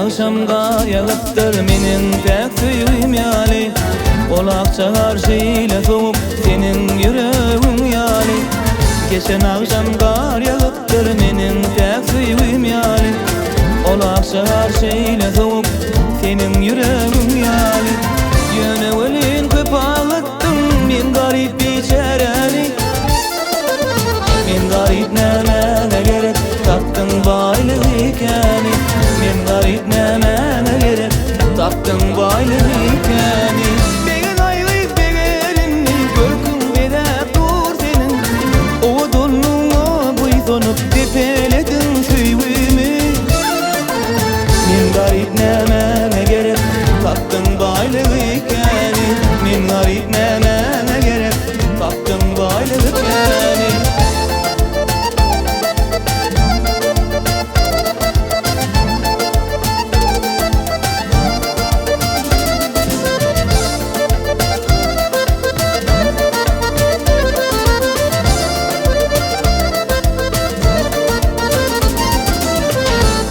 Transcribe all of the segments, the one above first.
akşam gar yağıptır menin tek süýüm ýaly. Ol akça garşyla soňup senin ýüregin ýaly. Geçen akşam gar yağıptır menin tek süýüm ýaly. Ol akça garşyla soňup senin ýüregin ýaly. Ýöne welin köpalyktym men garip biçäreli. Men garip näme gerek tapdyň baýlyk ekeni. Men garip näme gerek tapdyň baýlyk ekeni. Begen aýryp begerini görküm bedäp dur senin. O dolnuňa buýsanyp tepeledin süýgümi. Men garip näme gerek tapdyň baýlyk ekeni. Men garip näme gerek tapdyň baýlyk ekeni.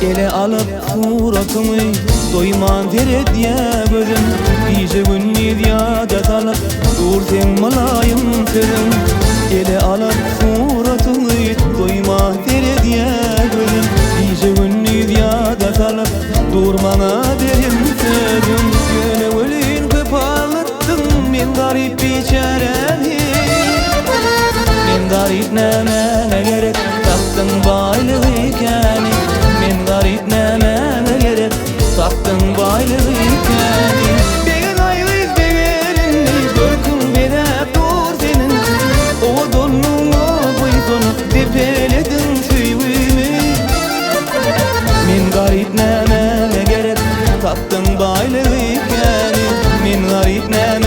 Ele alıp suratymy doyman terediye gözüm. Bize günnid ýada salyp dursen malayım sözüm. Ele alıp suratymy doyman terediye gözüm. Bize günnid ýada salyp durmana berim sözüm. Ýöne welin köpalyktym men garip biçäreli. Men garip näme gerek tapdyň baýlyk ekeni. Men garip näme gerek tapdyň baýlyk ekeni. Begen aýryp begerini görküm bedäp dur senin. O dolnuňa buýsanyp tepeledin süýgümi. Men garip näme gerek tapdyň baýlyk ekeni. Men garip näme